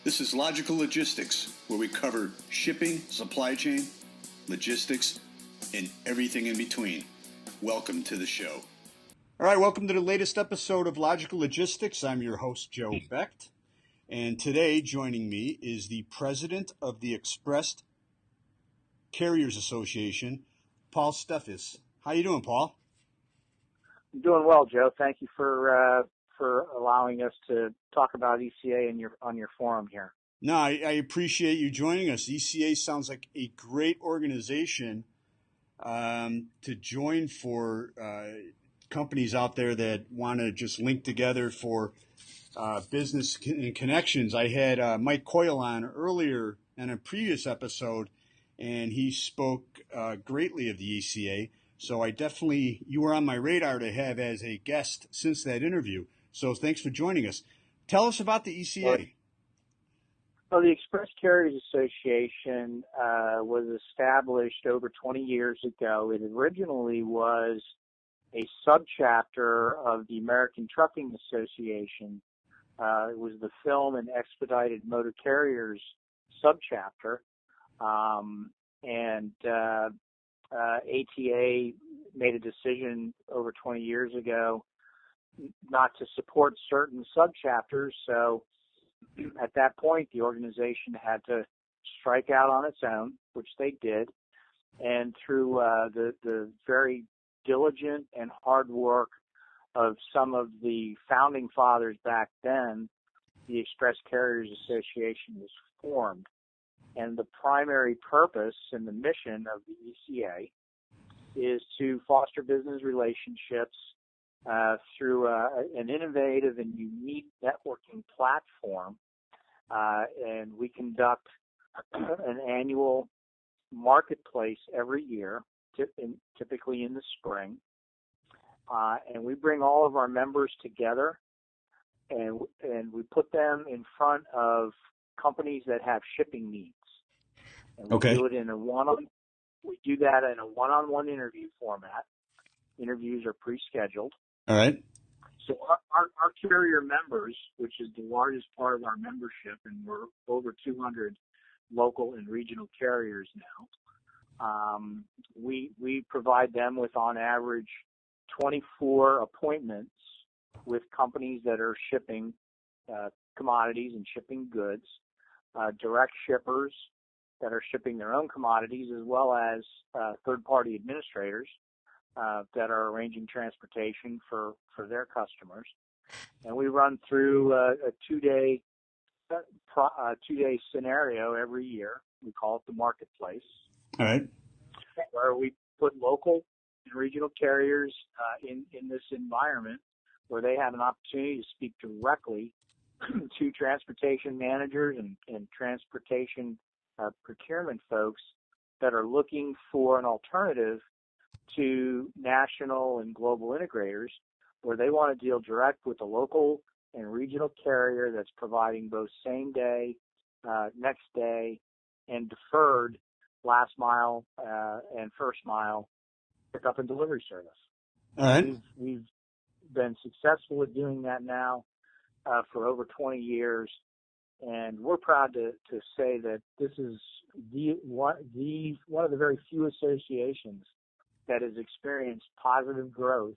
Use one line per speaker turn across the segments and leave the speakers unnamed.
This is Logical Logistics, where we cover shipping, supply chain, logistics, and everything in between. Welcome to the show. All right, welcome to the latest episode of Logical Logistics. I'm your host, Joe Becht, and today joining me is the president of the Express Carriers Association, Paul Steffes. How you doing, Paul?
I'm doing well, Joe. Thank you for allowing us to talk about ECA on your forum here.
No, I appreciate you joining us. ECA sounds like a great organization to join for companies out there that want to just link together for business connections. I had Mike Coyle on earlier in a previous episode, and he spoke greatly of the ECA. So you were on my radar to have as a guest since that interview. So thanks for joining us. Tell us about the ECA.
Well, the Express Carriers Association was established over 20 years ago. It originally was a subchapter of the American Trucking Association. It was the Film and Expedited Motor Carriers subchapter. ATA made a decision over 20 years ago not to support certain subchapters. So at that point, the organization had to strike out on its own, which they did. And through the very diligent and hard work of some of the founding fathers back then, the Express Carriers Association was formed. And the primary purpose and the mission of the ECA is to foster business relationships through an innovative and unique networking platform. And we conduct an annual marketplace every year, typically in the spring. And we bring all of our members together, and we put them in front of companies that have shipping needs. And we do it in we do that in a one-on-one interview format. Interviews are pre-scheduled.
All right.
So our carrier members, which is the largest part of our membership, and we're over 200 local and regional carriers now, we provide them with, on average, 24 appointments with companies that are shipping commodities and shipping goods, direct shippers that are shipping their own commodities, as well as third-party administrators that are arranging transportation for their customers. And we run through a two-day scenario every year. We call it the marketplace.
All right.
Where we put local and regional carriers in this environment where they have an opportunity to speak directly to transportation managers and transportation procurement folks that are looking for an alternative to national and global integrators, where they want to deal direct with the local and regional carrier that's providing both same day, next day, and deferred last mile and first mile pickup and delivery service.
All right.
We've been successful at doing that now for over 20 years. And we're proud to say that this is one of the very few associations that has experienced positive growth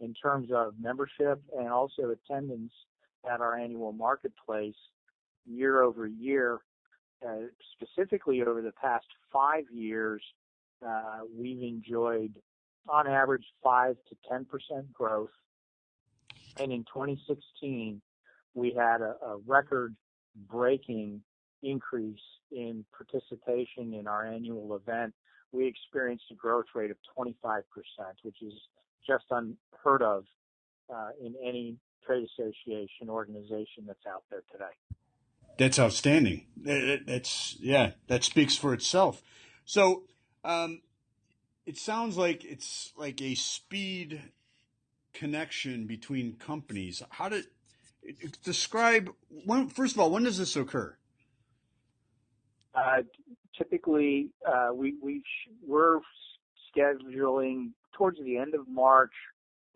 in terms of membership and also attendance at our annual marketplace year over year. Specifically over the past 5 years, we've enjoyed on average 5 to 10% growth. And in 2016, we had a record-breaking increase in participation in our annual event. We experienced a growth rate of 25%, which is just unheard of in any trade association organization that's out there today.
That's outstanding. That speaks for itself. So it sounds like it's like a speed connection between companies. Describe first of all, when does this occur?
Typically, we're scheduling towards the end of March,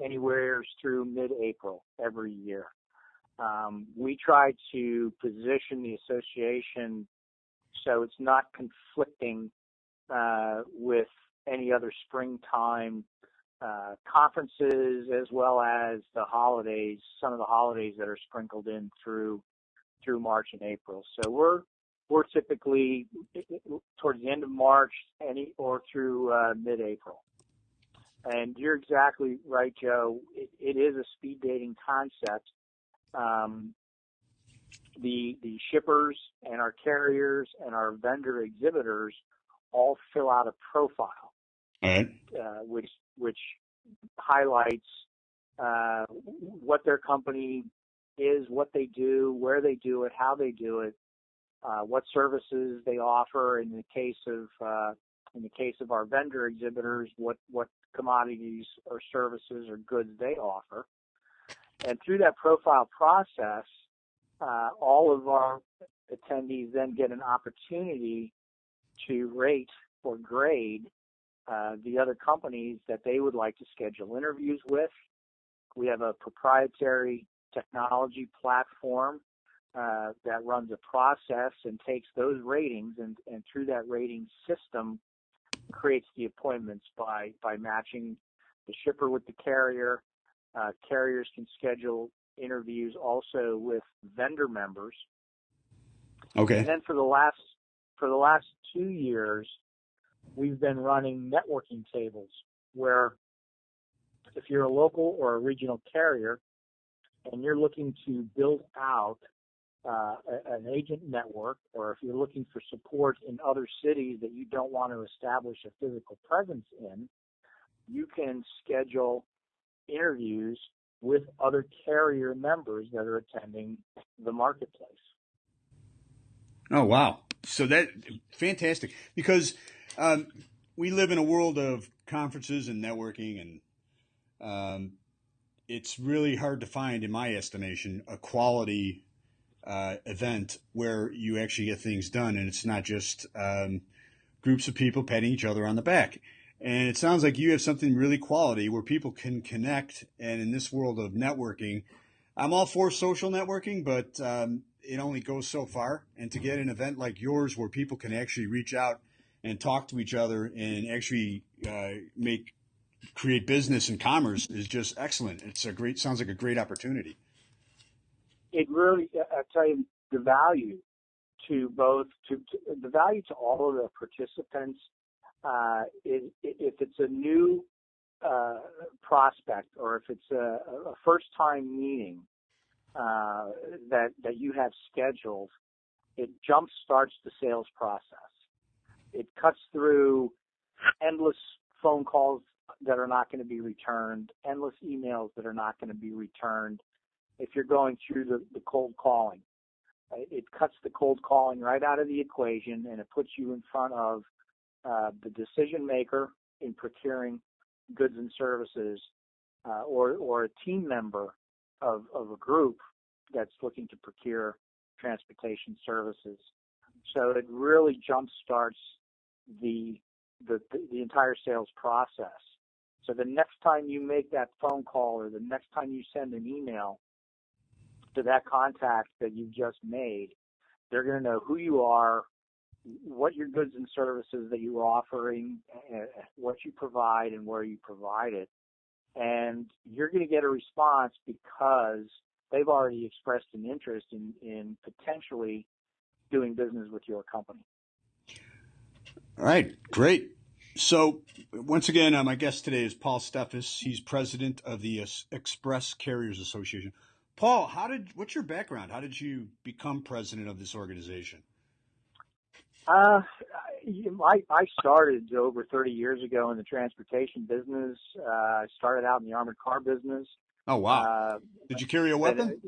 anywhere through mid-April every year. We try to position the association so it's not conflicting with any other springtime conferences, as well as the holidays, some of the holidays that are sprinkled in through March and April. So we're typically towards the end of March or through mid-April. And you're exactly right, Joe. It is a speed dating concept. The shippers and our carriers and our vendor exhibitors all fill out a profile,
all right,
which highlights what their company is, what they do, where they do it, how they do it, what services they offer. In the case of our vendor exhibitors, what commodities or services or goods they offer. And through that profile process, all of our attendees then get an opportunity to rate or grade the other companies that they would like to schedule interviews with. We have a proprietary technology platform that runs a process and takes those ratings and through that rating system creates the appointments by matching the shipper with the carrier. Carriers can schedule interviews also with vendor members.
Okay.
And then for the last 2 years, we've been running networking tables where if you're a local or a regional carrier and you're looking to build out an agent network, or if you're looking for support in other cities that you don't want to establish a physical presence in, you can schedule interviews with other carrier members that are attending the marketplace.
Oh, wow. So that fantastic, because we live in a world of conferences and networking, and it's really hard to find, in my estimation, a quality event where you actually get things done, and it's not just groups of people patting each other on the back. And it sounds like you have something really quality where people can connect. And in this world of networking, I'm all for social networking, but it only goes so far. And to get an event like yours where people can actually reach out and talk to each other and actually create business and commerce is just excellent. Sounds like a great opportunity.
It really, I tell you, the value to all of the participants. If it's a new prospect or if it's a first-time meeting that you have scheduled, it jump starts the sales process. It cuts through endless phone calls that are not going to be returned, endless emails that are not going to be returned. If you're going through the cold calling, it cuts the cold calling right out of the equation, and it puts you in front of the decision maker in procuring goods and services, or a team member of a group that's looking to procure transportation services. So it really jump starts the entire sales process. So the next time you make that phone call or the next time you send an email to that contact that you just made, they're going to know who you are, what your goods and services that you're offering, what you provide, and where you provide it. And you're going to get a response because they've already expressed an interest in potentially doing business with your company.
All right, great. So once again, my guest today is Paul Steffes. He's president of the Express Carriers Association. Paul, what's your background? How did you become president of this organization?
I started over 30 years ago in the transportation business. I started out in the armored car business.
Oh, wow. Did you carry a weapon?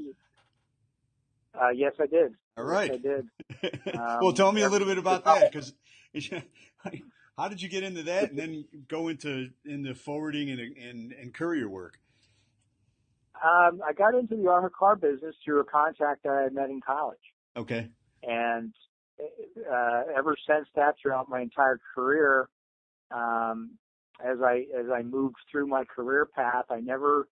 Yes, I did.
All right.
Yes, I did.
Well, tell me a little bit about that, because how did you get into that and then go into forwarding and courier work?
I got into the armored car business through a contact that I had met in college.
Okay.
And ever since that, throughout my entire career, as I moved through my career path, I never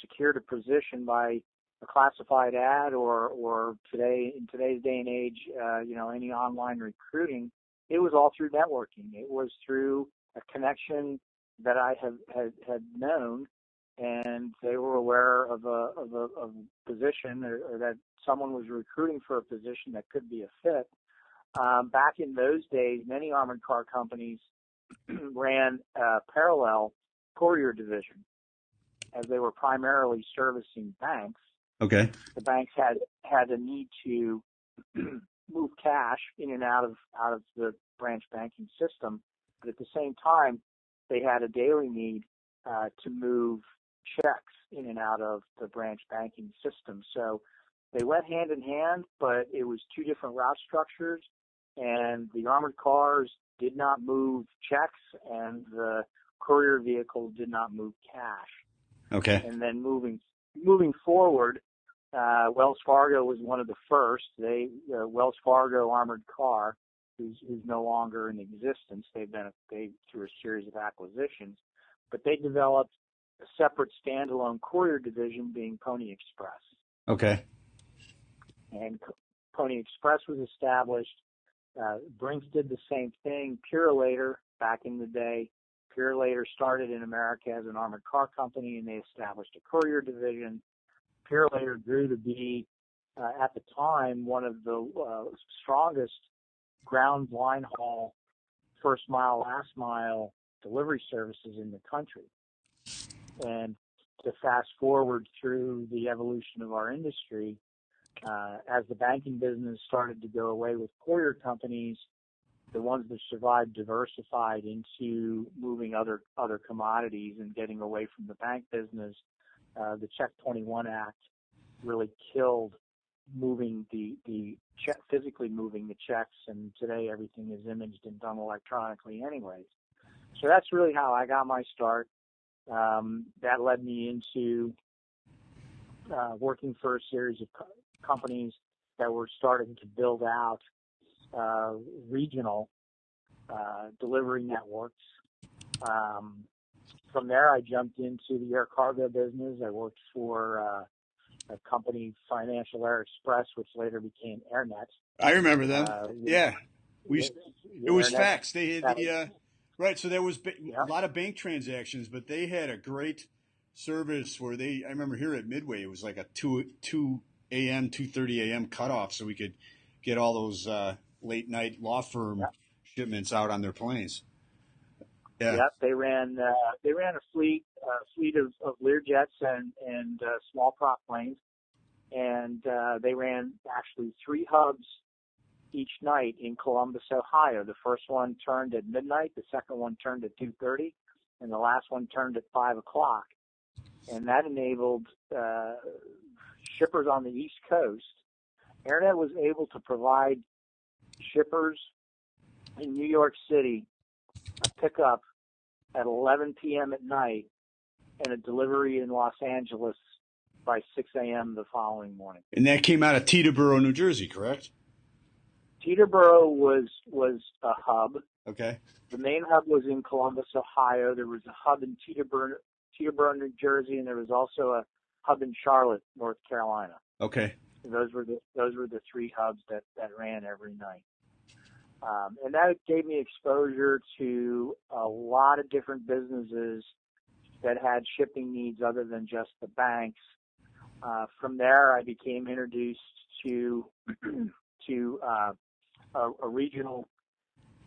secured a position by a classified ad or in today's day and age, any online recruiting, it was all through networking. It was through a connection that I had known, and they were aware of a position or that someone was recruiting for a position that could be a fit. Back in those days, many armored car companies ran a parallel courier division, as they were primarily servicing banks.
Okay.
The banks had a need to move cash in and out of the branch banking system, but at the same time, they had a daily need to move checks in and out of the branch banking system. So they went hand in hand, but it was two different route structures, and the armored cars did not move checks, and the courier vehicles did not move cash.
Okay.
And then moving forward, Wells Fargo was one of the first. Wells Fargo armored car, who's no longer in existence. They through a series of acquisitions, but they developed a separate standalone courier division, being Pony Express.
Okay.
And Pony Express was established. Brinks did the same thing. Purolator, back in the day, Purolator started in America as an armored car company, and they established a courier division. Purolator grew to be, at the time, one of the strongest ground line haul, first mile, last mile delivery services in the country. And to fast forward through the evolution of our industry, as the banking business started to go away with courier companies, the ones that survived diversified into moving other commodities and getting away from the bank business. The Check 21 Act really killed moving physically moving the checks, and today everything is imaged and done electronically anyways. So that's really how I got my start. That led me into working for a series of companies that were starting to build out regional delivery networks. From there, I jumped into the air cargo business. I worked for a company, Financial Air Express, which later became AirNet.
I remember them. Yeah. It was fax. They had right. So there was a lot of bank transactions, but they had a great service where I remember here at Midway, it was like a 2 a.m., 2:30 a.m. cutoff, so we could get all those late night law firm shipments out on their planes. Yeah.
Yep, they ran a fleet of Learjets and small prop planes, and they ran actually 3 hubs each night in Columbus, Ohio. The first one turned at midnight, the second one turned at 2:30, and the last one turned at 5 o'clock. And that enabled shippers on the East Coast. AirNet was able to provide shippers in New York City a pickup at 11 p.m. at night and a delivery in Los Angeles by 6 a.m. the following morning.
And that came out of Teterboro, New Jersey, correct?
Teterboro was a hub.
Okay.
The main hub was in Columbus, Ohio. There was a hub in Teterboro, New Jersey, and there was also a hub in Charlotte, North Carolina.
Okay.
Those were the 3 hubs that ran every night. And that gave me exposure to a lot of different businesses that had shipping needs other than just the banks. From there, I became introduced to a regional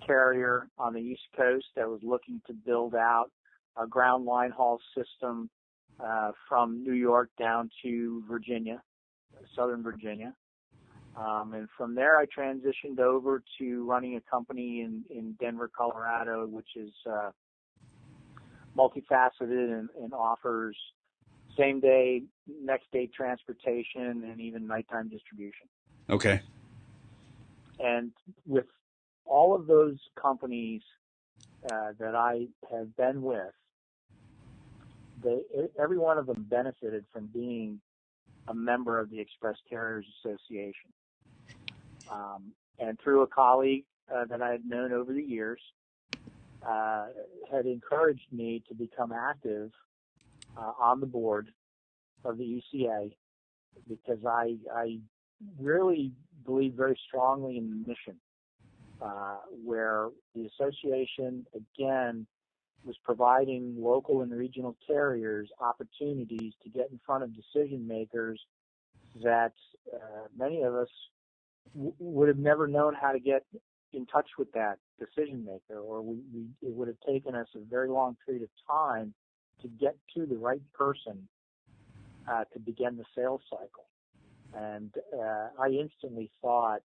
carrier on the East Coast that was looking to build out a ground line haul system from New York down to Virginia, Southern Virginia. And from there, I transitioned over to running a company in Denver, Colorado, which is multifaceted and offers same day, next day transportation, and even nighttime distribution.
Okay.
And with all of those companies that I have been with, every one of them benefited from being a member of the Express Carriers Association. And through a colleague that I had known over the years, had encouraged me to become active on the board of the ECA because I really believe very strongly in the mission, where the association, again, was providing local and regional carriers opportunities to get in front of decision makers that many of us would have never known how to get in touch with that decision maker, or it would have taken us a very long period of time to get to the right person to begin the sales cycle. And I instantly thought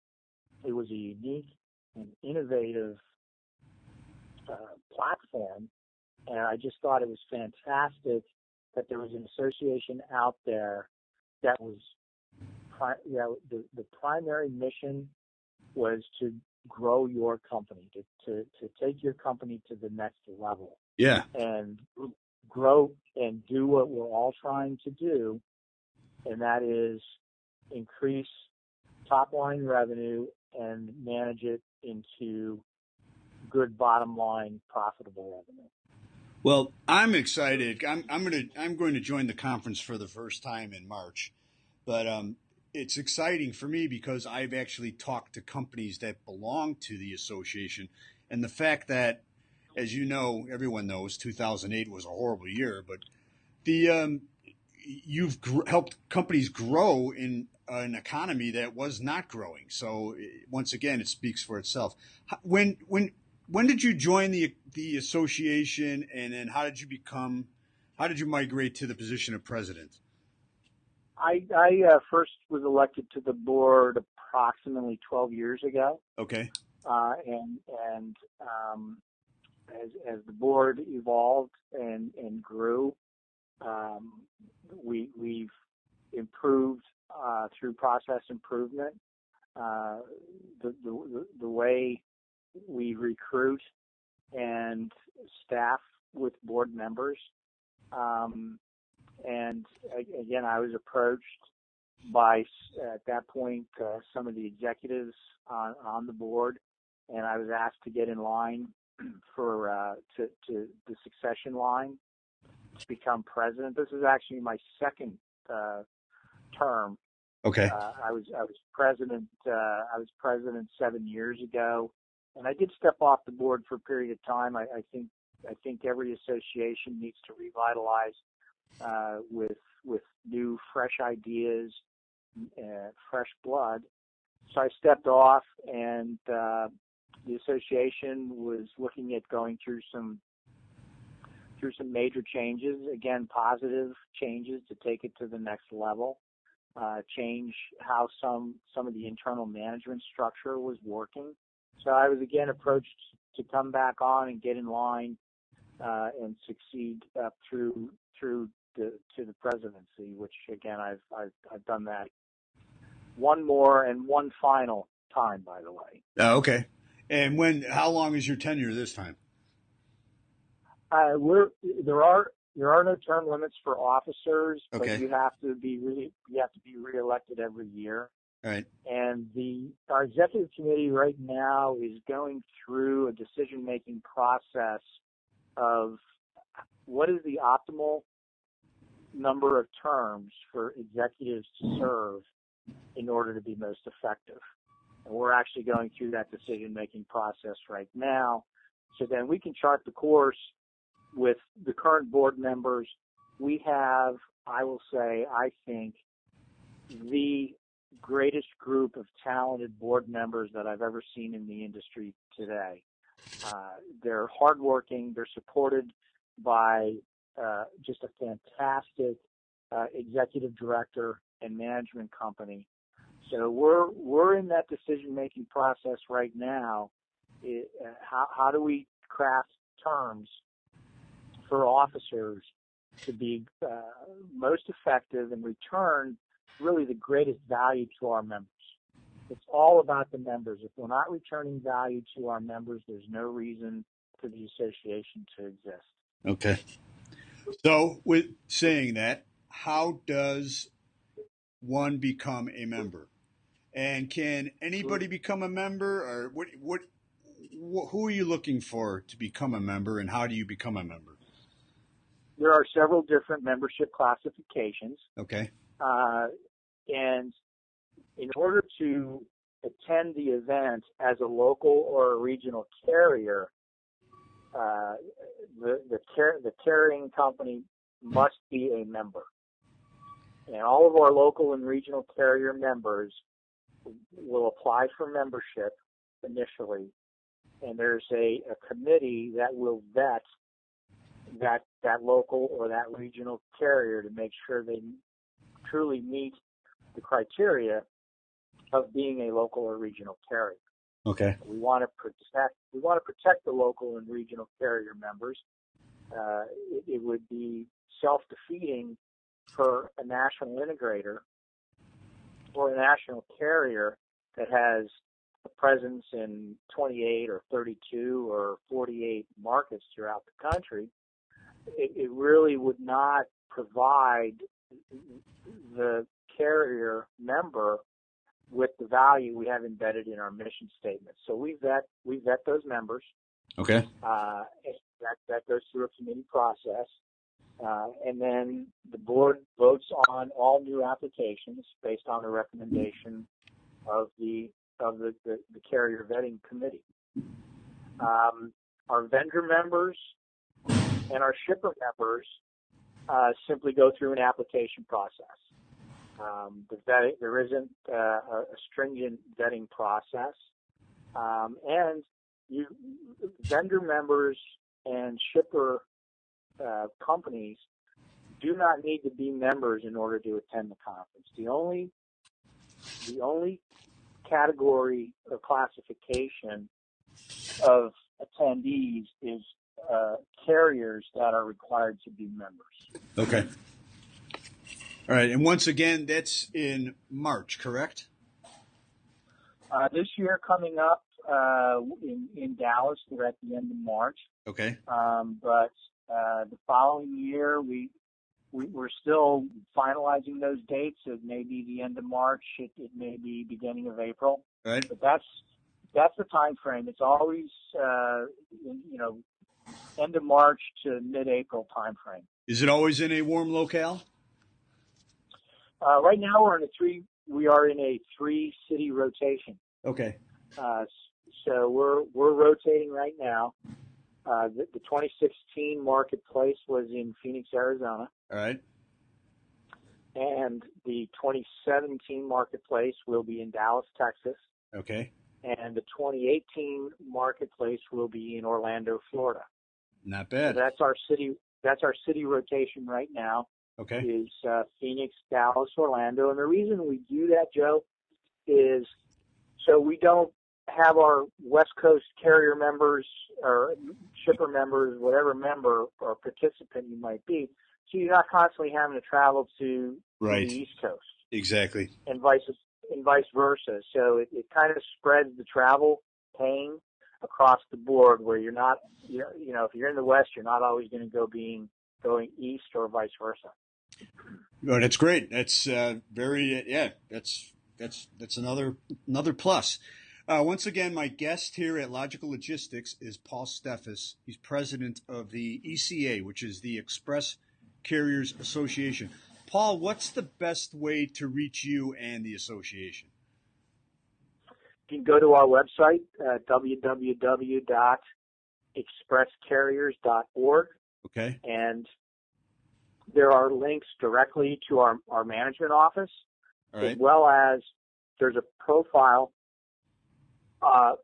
it was a unique and innovative platform, and I just thought it was fantastic that there was an association out there that was the primary mission was to grow your company, to take your company to the next level.
Yeah.
And grow and do what we're all trying to do, and that is increase top line revenue and manage it into good bottom line profitable revenue.
Well, I'm excited. I'm going to join the conference for the first time in March, but it's exciting for me because I've actually talked to companies that belong to the association, and the fact that, as you know, everyone knows 2008 was a horrible year, but you've helped companies grow in an economy that was not growing. So once again, it speaks for itself. When did you join the association, and then how did you migrate to the position of president?
I first was elected to the board approximately 12 years ago.
Okay.
And as the board evolved and grew, we've improved through process improvement. The way we recruit and staff with board members. And again, I was approached by, at that point, some of the executives on the board, and I was asked to get in line for to the succession line to become president. This is actually my second term.
Okay.
I was president. I was president 7 years ago, and I did step off the board for a period of time. I think every association needs to revitalize with new, fresh ideas, fresh blood. So I stepped off, and the association was looking at going through some major changes, again, positive changes to take it to the next level, change how some of the internal management structure was working. So I was again approached to come back on and get in line and succeed up through to the presidency, which again I've done that one more and one final time, by the way.
Okay. And how long is your tenure this time?
There are no term limits for officers,
okay.
But you have to be reelected every year.
All right.
And our executive committee right now is going through a decision-making process of what is the optimal number of terms for executives to serve in order to be most effective. And we're actually going through that decision-making process right now. So then we can chart the course with the current board members. We have, I will say, I think, the greatest group of talented board members that I've ever seen in the industry today. They're hardworking. They're supported by just a fantastic executive director and management company. So we're in that decision-making process right now. How do we craft terms for officers to be most effective and return really the greatest value to our members? It's all about the members. If we're not returning value to our members, there's no reason for the association to exist.
Okay. So with saying that, how does one become a member? And can anybody become a member, or who are you looking for to become a member, and how do you become a member?
There are several different membership classifications.
Okay.
And in order to attend the event as a local or a regional carrier, the carrying company must be a member. And all of our local and regional carrier members will apply for membership initially, and there's a committee that will vet that local or that regional carrier to make sure they truly meet the criteria of being a local or regional carrier.
Okay.
We want to protect the local and regional carrier members. It would be self-defeating for a national integrator or a national carrier that has a presence in 28 or 32 or 48 markets throughout the country. It really would not provide the carrier member with the value we have embedded in our mission statement. So we vet those members.
Okay.
That goes through a committee process. And then the board votes on all new applications based on the recommendation of the carrier vetting committee. Our vendor members and our shipper members simply go through an application process. There isn't a stringent vetting process, and vendor members and shipper companies do not need to be members in order to attend the conference. The only category or classification of attendees is carriers that are required to be members.
Okay. All right. And once again, that's in March, correct?
This year coming up in Dallas, we're at the end of March.
Okay.
But the following year, we're still finalizing those dates. It may be the end of March. It may be beginning of April.
Right.
But that's the time frame. It's always end of March to mid-April time frame.
Is it always in a warm locale?
Right now we are in a 3-city rotation.
Okay.
So we're rotating right now. The 2016 marketplace was in Phoenix, Arizona.
All right.
And the 2017 marketplace will be in Dallas, Texas.
Okay.
And the 2018 marketplace will be in Orlando, Florida.
Not bad.
So that's our city rotation right now.
Okay.
Is Phoenix, Dallas, Orlando. And the reason we do that, Joe, is so we don't have our West Coast carrier members or shipper members, whatever member or participant you might be, so you're not constantly having to travel to the East Coast.
Exactly.
And vice versa. So it kind of spreads the travel pain across the board, where you're not, if you're in the West, you're not always going to going east or vice versa.
Oh, that's great. That's that's another plus. Once again, my guest here at Logical Logistics is Paul Steffes. He's president of the ECA, which is the Express Carriers Association. Paul, what's the best way to reach you and the association?
You can go to our website, www.expresscarriers.org.
Okay.
And there are links directly to our management office,
all right,
as well as there's a profile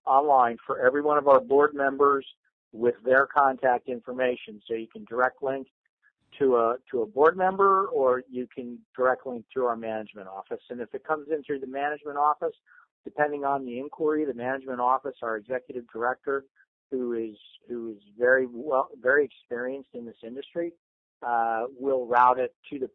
online for every one of our board members with their contact information. So you can direct link to a board member, or you can direct link through our management office. And if it comes in through the management office, depending on the inquiry, the management office, our executive director, who is very experienced in this industry, will route it to the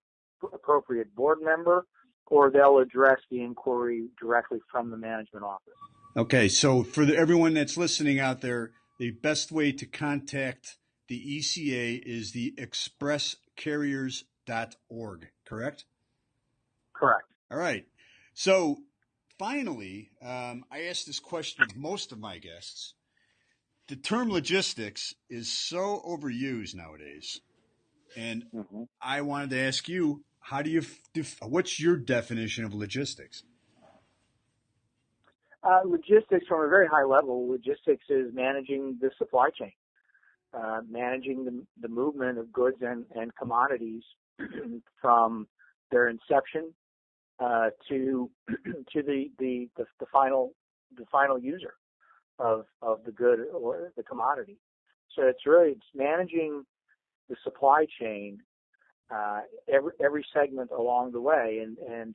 appropriate board member, or they'll address the inquiry directly from the management office.
Okay, so for everyone that's listening out there, the best way to contact the ECA is the expresscarriers.org, correct?
Correct.
All right. So finally, I ask this question of most of my guests. The term logistics is so overused nowadays. And I wanted to ask you, how do you what's your definition of logistics?
Logistics, from a very high level, logistics is managing the supply chain, managing the movement of goods and commodities from their inception to the final user of the good or the commodity. So it's managing the supply chain, every segment along the way, and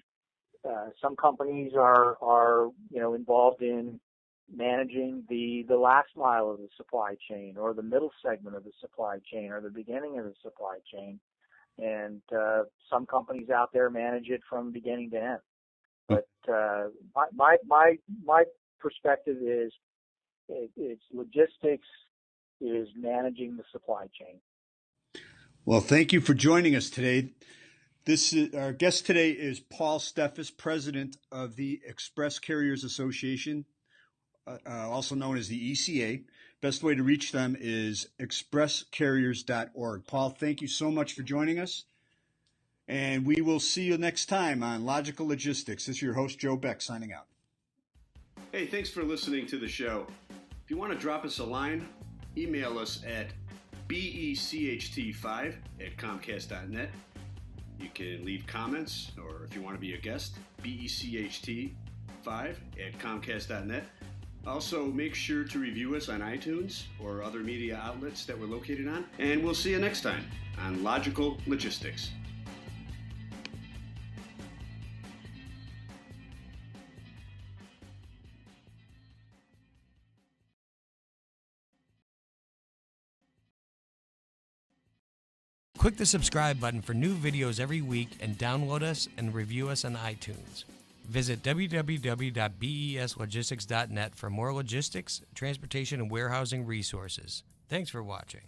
some companies are involved in managing the last mile of the supply chain, or the middle segment of the supply chain, or the beginning of the supply chain, and some companies out there manage it from beginning to end. But my perspective is it's logistics is managing the supply chain.
Well, thank you for joining us today. Our guest today is Paul Steffes, president of the Express Carriers Association, also known as the ECA. Best way to reach them is expresscarriers.org. Paul, thank you so much for joining us, and we will see you next time on Logical Logistics. This is your host, Joe Becht, signing out. Hey, thanks for listening to the show. If you want to drop us a line, email us at becht5@comcast.net. You can leave comments, or if you want to be a guest, becht5@comcast.net. Also, make sure to review us on iTunes or other media outlets that we're located on. And we'll see you next time on Logical Logistics.
Click the subscribe button for new videos every week and download us and review us on iTunes. Visit www.beslogistics.net for more logistics, transportation, and warehousing resources. Thanks for watching.